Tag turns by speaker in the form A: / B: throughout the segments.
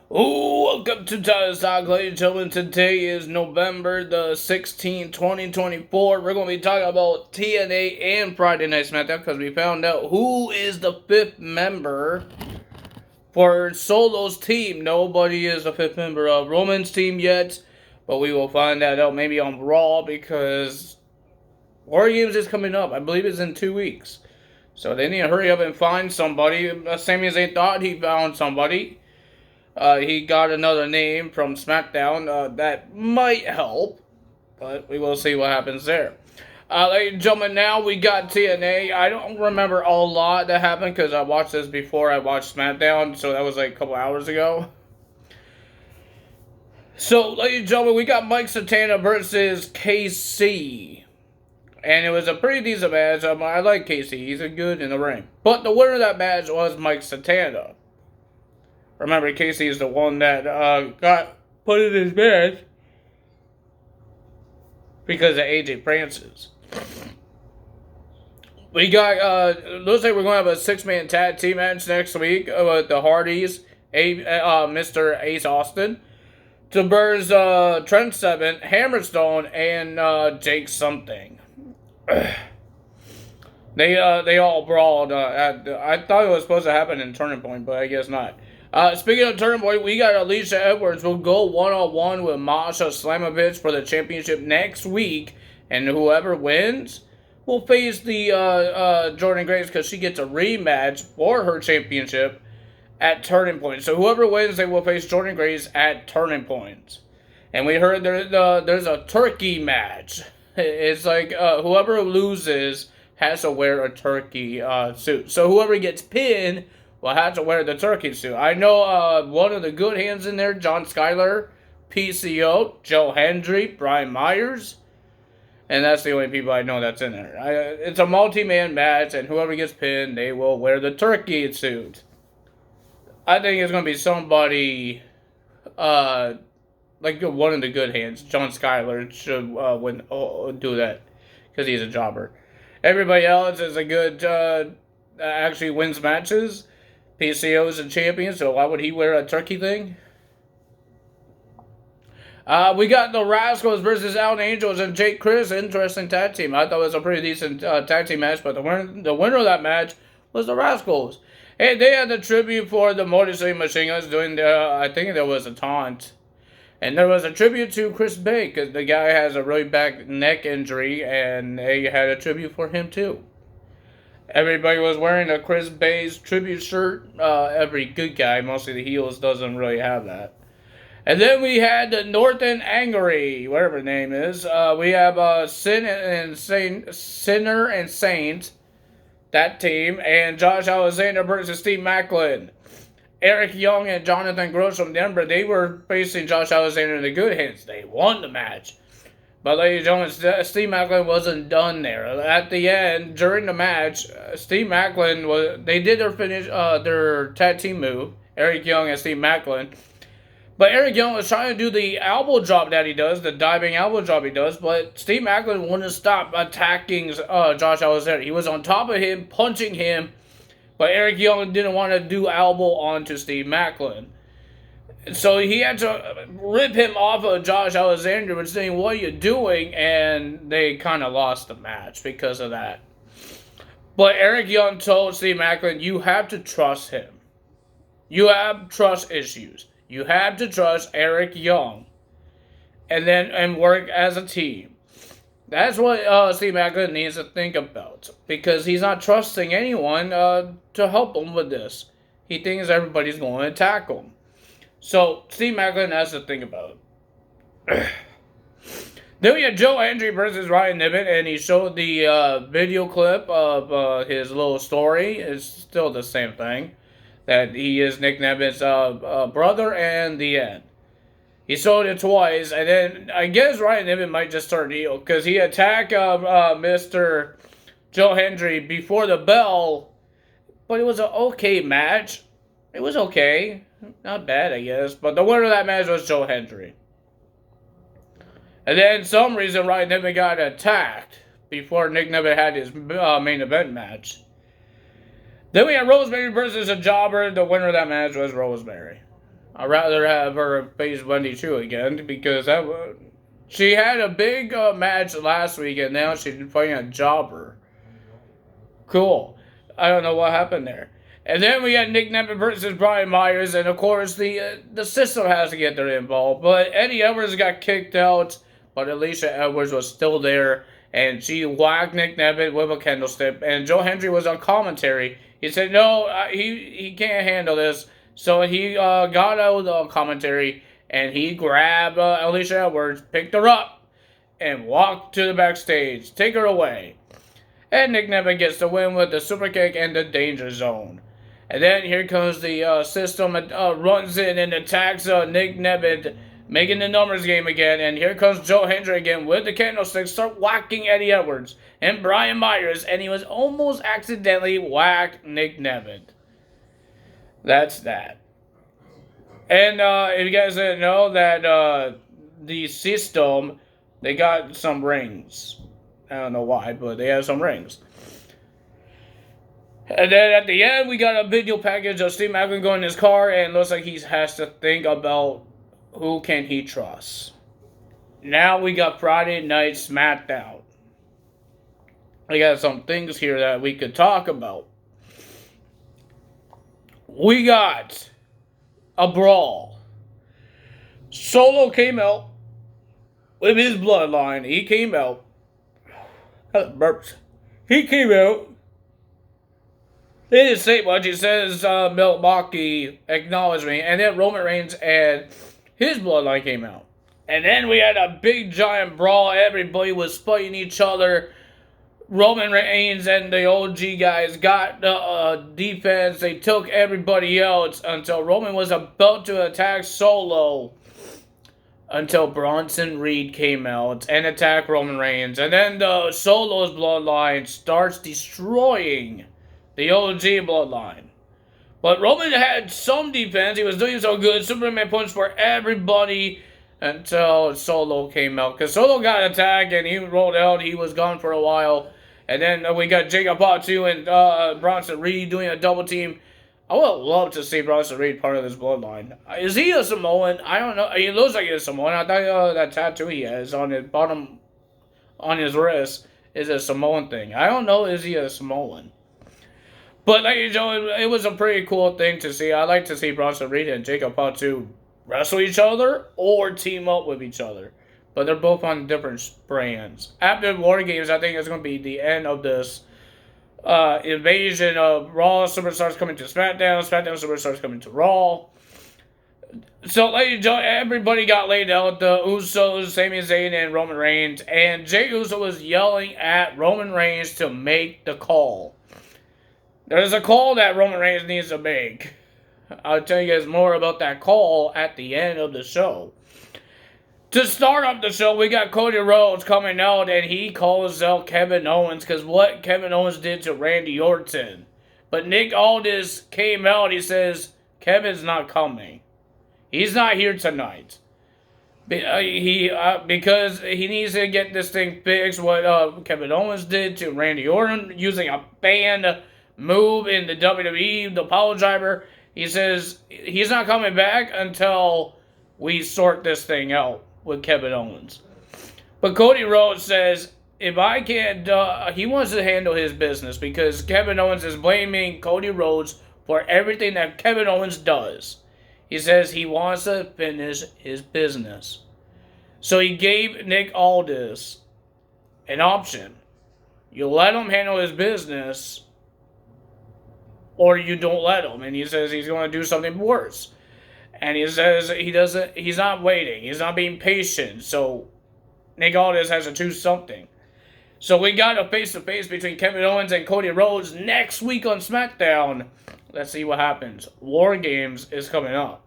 A: Welcome to Tyler's Talk, ladies and gentlemen. Today is November the 16th, 2024. We're going to be talking about TNA and Friday Night SmackDown because we found out who is the fifth member for Solo's team. Nobody is the fifth member of Roman's team yet, but we will find that out maybe on Raw because War Games is coming up. I believe it's in 2 weeks. So they need to hurry up and find somebody. Same as they thought he found somebody. He got another name from SmackDown that might help, but we will see what happens there. Ladies and gentlemen, now we got TNA. I don't remember a lot that happened because I watched this before I watched SmackDown, so that was like a couple hours ago. So, ladies and gentlemen, we got Mike Santana versus KC. And it was a pretty decent match. I like KC. He's good in the ring. But the winner of that match was Mike Santana. Remember, Casey is the one that got put in his match because of AJ Francis. We got, looks like we're going to have a 6-man tag team match next week with the Hardys, Mr. Ace Austin, versus Trent Seven, Hammerstone, and Jake something. They all brawled. I thought it was supposed to happen in Turning Point, but I guess not. Speaking of Turning Point, we got Alicia Edwards will go one-on-one with Masha Slamovich for the championship next week, and whoever wins will face the Jordan Grace because she gets a rematch for her championship at Turning Point. So whoever wins, they will face Jordan Grace at Turning Point. And we heard there's a turkey match. It's like whoever loses has to wear a turkey suit. So whoever gets pinned will have to wear the turkey suit. I know one of the good hands in there, John Skyler, PCO, Joe Hendry, Brian Myers. And that's the only people I know that's in there. It's a multi-man match, and whoever gets pinned, they will wear the turkey suit. I think it's going to be somebody, like one of the good hands. John Skyler should do that, because he's a jobber. Everybody else is a good, actually wins matches. PCO is a champion, so why would he wear a turkey thing? We got the Rascals versus Out Angels and Jake Chris. Interesting tag team. I thought it was a pretty decent tag team match, but the winner of that match was the Rascals. And they had the tribute for the Motor City Machine Guns doing the, I think there was a taunt. And there was a tribute to Chris Bay, because the guy has a really bad neck injury, and they had a tribute for him too. Everybody was wearing a Chris Bay's tribute shirt. Every good guy, mostly the heels, doesn't really have that. And then we had the Norton Angry, whatever the name is. We have Sinner and Saint, that team, and Josh Alexander versus Steve Macklin. Eric Young and Jonathan Gross from Denver, they were facing Josh Alexander and the Good Hands. They won the match. But ladies and gentlemen, Steve Macklin wasn't done there. At the end, during the match, Steve Macklin they did their tag team move, Eric Young and Steve Macklin. But Eric Young was trying to do the elbow drop that he does, the diving elbow drop he does, but Steve Macklin wouldn't stop attacking Josh Alexander. He was on top of him, punching him, but Eric Young didn't want to do elbow onto Steve Macklin. So he had to rip him off of Josh Alexander and saying, "What are you doing?" And they kind of lost the match because of that. But Eric Young told Steve Macklin, "You have to trust him. You have trust issues. You have to trust Eric Young, and work as a team." That's what Steve Macklin needs to think about, because he's not trusting anyone to help him with this. He thinks everybody's going to attack him. So, Steve Macklin has to think about it. Then we had Joe Hendry versus Ryan Niven, and he showed the video clip of his little story. It's still the same thing, that he is Nick Niven's brother, and the end. He showed it twice, and then I guess Ryan Niven might just start heel, because he attacked Mr. Joe Hendry before the bell, but it was an okay match. It was okay. Not bad, I guess. But the winner of that match was Joe Hendry. And then, for some reason, Ryan Niven got attacked before Nick Niven had his main event match. Then we had Rosemary versus a jobber. The winner of that match was Rosemary. I'd rather have her face Wendy Chu again because she had a big match last week and now she's fighting a jobber. Cool. I don't know what happened there. And then we had Nick Nemeth versus Brian Myers, and of course the system has to get there involved. But Eddie Edwards got kicked out, but Alicia Edwards was still there, and she whacked Nick Nemeth with a candlestick. And Joe Hendry was on commentary. He said, "No, he can't handle this." So he got out of commentary, and he grabbed Alicia Edwards, picked her up, and walked to the backstage. Take her away. And Nick Nemeth gets the win with the super kick and the danger zone. And then here comes the system, runs in and attacks Nick Nemeth, making the numbers game again. And here comes Joe Hendry again with the candlestick, start whacking Eddie Edwards and Brian Myers. And he was almost accidentally whacked Nick Nemeth. That's that. And if you guys didn't know that the system, they got some rings. I don't know why, but they have some rings. And then at the end, we got a video package of Steve Maclin going in his car, and looks like he has to think about who can he trust. Now we got Friday Night SmackDown. We got some things here that we could talk about. We got a brawl. Solo came out with his bloodline. He came out. Burps. He came out. He didn't say much. He says, Milwaukee acknowledged me. And then Roman Reigns and his bloodline came out. And then we had a big giant brawl. Everybody was fighting each other. Roman Reigns and the OG guys got the defense. They took everybody else until Roman was about to attack Solo. Until Bronson Reed came out and attacked Roman Reigns. And then the Solo's bloodline starts destroying the OG bloodline. But Roman had some defense. He was doing so good. Superman punch for everybody until Solo came out. Because Solo got attacked and he rolled out. He was gone for a while. And then we got Jacob Fatu and Bronson Reed doing a double team. I would love to see Bronson Reed part of this bloodline. Is he a Samoan? I don't know. He looks like he's a Samoan. I thought that tattoo he has on his bottom, on his wrist, is a Samoan thing. I don't know. Is he a Samoan? But ladies and gentlemen, it was a pretty cool thing to see. I like to see Bronson Reed and Jacob Fatu wrestle each other or team up with each other. But they're both on different brands. After War Games, I think it's going to be the end of this invasion of Raw superstars coming to SmackDown. SmackDown superstars coming to Raw. So, ladies and gentlemen, everybody got laid out. The Usos, Sami Zayn, and Roman Reigns. And Jey Uso was yelling at Roman Reigns to make the call. There's a call that Roman Reigns needs to make. I'll tell you guys more about that call at the end of the show. To start off the show, we got Cody Rhodes coming out, and he calls out Kevin Owens because what Kevin Owens did to Randy Orton. But Nick Aldis came out. He says, Kevin's not coming. He's not here tonight. Because he needs to get this thing fixed. What Kevin Owens did to Randy Orton using a banned move in the WWE, the pile driver. He says he's not coming back until we sort this thing out with Kevin Owens. But Cody Rhodes says, if I can't, he wants to handle his business because Kevin Owens is blaming Cody Rhodes for everything that Kevin Owens does. He says he wants to finish his business. So he gave Nick Aldis an option. You let him handle his business, or you don't let him. And he says he's going to do something worse. And he says he's not waiting. He's not being patient. So Nick Aldis has to choose something. So we got a face-to-face between Kevin Owens and Cody Rhodes next week on SmackDown. Let's see what happens. War Games is coming up.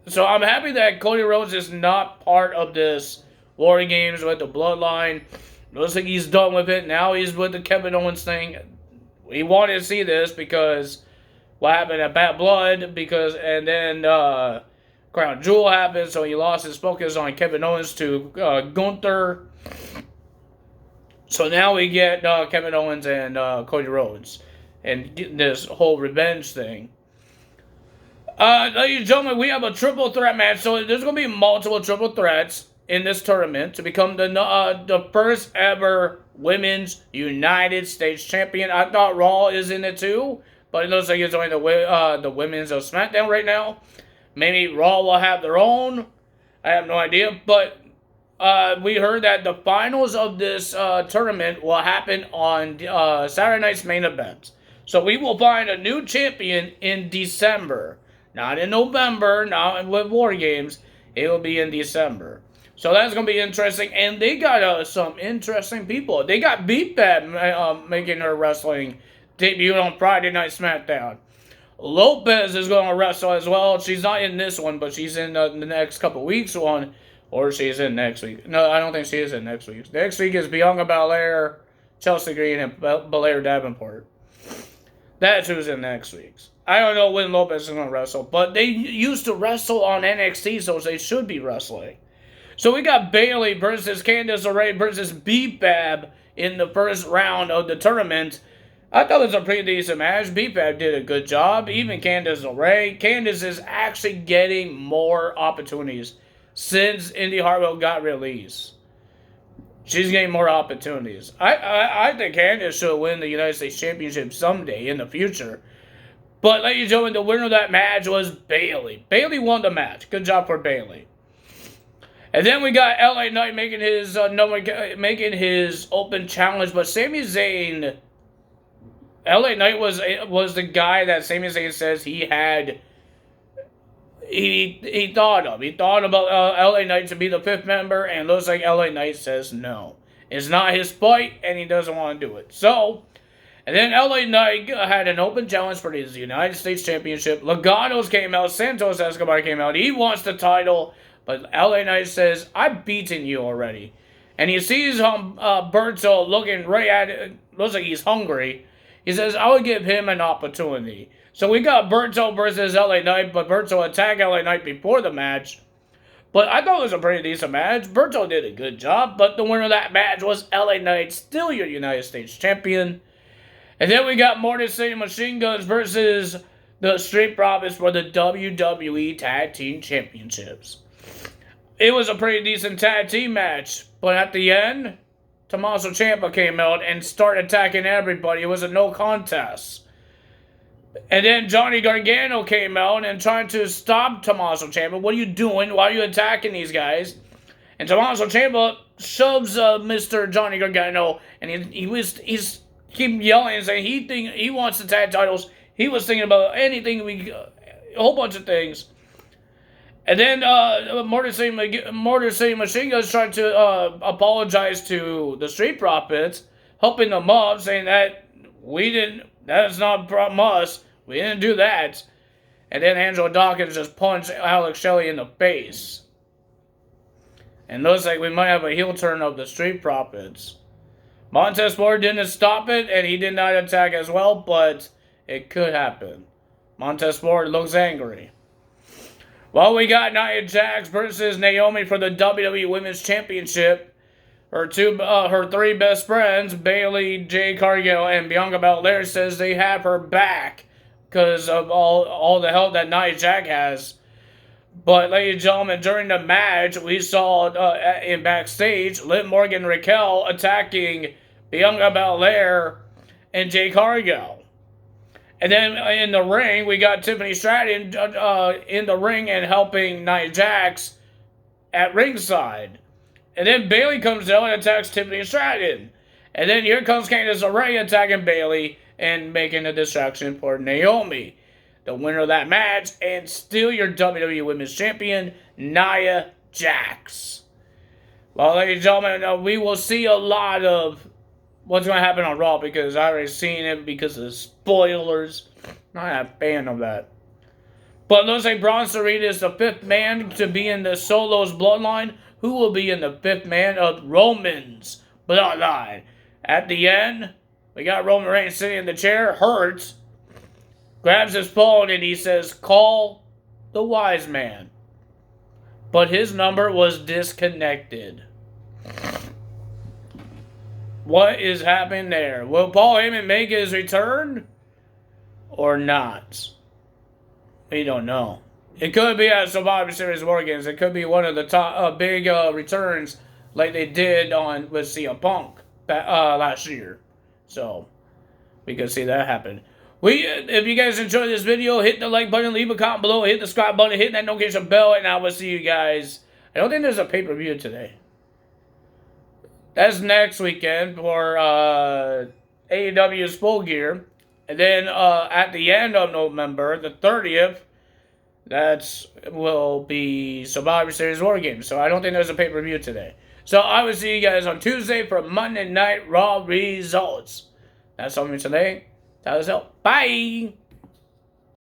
A: So I'm happy that Cody Rhodes is not part of this War Games with the Bloodline. Looks like he's done with it. Now he's with the Kevin Owens thing. We wanted to see this because what happened at Bad Blood, and then Crown Jewel happened, so he lost his focus on Kevin Owens to Gunther. So now we get Kevin Owens and Cody Rhodes and this whole revenge thing. Ladies and gentlemen, we have a triple threat match. So there's going to be multiple triple threats in this tournament to become the first ever Women's United States Champion. I thought Raw is in it too, but it looks like it's only the Women's of SmackDown right now. Maybe Raw will have their own. I have no idea, but we heard that the finals of this tournament will happen on Saturday night's main event. So we will find a new champion in December. Not in November, not with War Games. It will be in December. So that's going to be interesting. And they got some interesting people. They got Beat Bad making her wrestling debut on Friday Night SmackDown. Lopez is going to wrestle as well. She's not in this one, but she's in the next couple weeks one. Or she's in next week. No, I don't think she is in next week. Next week is Bianca Belair, Chelsea Green, and Belair Davenport. That's who's in next week's. I don't know when Lopez is going to wrestle, but they used to wrestle on NXT, so they should be wrestling. So we got Bayley versus Candice LeRae versus B-Fab in the first round of the tournament. I thought it was a pretty decent match. B-Fab did a good job. Even Candice LeRae. Candice is actually getting more opportunities since Indy Hartwell got released. She's getting more opportunities. I think Candice should win the United States Championship someday in the future. But, ladies and gentlemen, the winner of that match was Bayley. Bayley won the match. Good job for Bayley. And then we got LA Knight making his open challenge, but Sami Zayn, LA Knight was the guy that Sami Zayn says he had. He thought of. He thought about LA Knight to be the fifth member, and looks like LA Knight says no. It's not his fight, and he doesn't want to do it. So, and then LA Knight had an open challenge for his United States Championship. Legato's came out. Santos Escobar came out. He wants the title, but LA Knight says, I've beaten you already. And he sees Berto looking right at it. Looks like he's hungry. He says, I would give him an opportunity. So we got Berto versus LA Knight, but Berto attacked LA Knight before the match. But I thought it was a pretty decent match. Berto did a good job, but the winner of that match was LA Knight, still your United States Champion. And then we got Motor City Machine Guns versus the Street Profits for the WWE Tag Team Championships. It was a pretty decent tag team match, but at the end, Tommaso Ciampa came out and started attacking everybody. It was a no contest. And then Johnny Gargano came out and tried to stop Tommaso Ciampa. What are you doing? Why are you attacking these guys? And Tommaso Ciampa shoves Mr. Johnny Gargano, and he's keep yelling and saying he wants the tag titles. He was thinking about anything, a whole bunch of things. And then Motor City Machine Guns tried to apologize to the Street Profits, helping them up, saying that that's not from us. We didn't do that. And then Angelo Dawkins just punched Alex Shelley in the face. And looks like we might have a heel turn of the Street Profits. Montez Ford didn't stop it, and he did not attack as well, but it could happen. Montez Ford looks angry. Well, we got Nia Jax versus Naomi for the WWE Women's Championship. Her three best friends, Bayley, Jade Cargill, and Bianca Belair, says they have her back because of all the help that Nia Jax has. But, ladies and gentlemen, during the match, we saw in backstage, Liv Morgan and Raquel attacking Bianca Belair and Jade Cargill. And then in the ring, we got Tiffany Stratton in the ring and helping Nia Jax at ringside. And then Bayley comes out and attacks Tiffany Stratton. And then here comes Candice LeRae attacking Bayley and making a distraction for Naomi. The winner of that match and still your WWE Women's Champion, Nia Jax. Well, ladies and gentlemen, we will see a lot of what's going to happen on Raw because I already seen it because of the spoilers. I'm not a fan of that. But it looks like Braun Strowman is the fifth man to be in the Solos bloodline. Who will be in the fifth man of Roman's bloodline? At the end, we got Roman Reigns sitting in the chair, hurt, grabs his phone and he says, call the wise man. But his number was disconnected. What is happening there? Will Paul Heyman make his return or not? We don't know. It could be at Survivor Series War Games. It could be one of the top big returns like they did on with CM Punk last year. So we could see that happen. If you guys enjoyed this video, hit the like button, leave a comment below, hit the subscribe button, hit that notification bell, and I will see you guys. I don't think there's a pay-per-view today. That's next weekend for AEW's Full Gear. And then at the end of November, the 30th, that will be Survivor Series War Games. So I don't think there's a pay-per-view today. So I will see you guys on Tuesday for Monday Night Raw results. That's all for me today. That was all. Bye!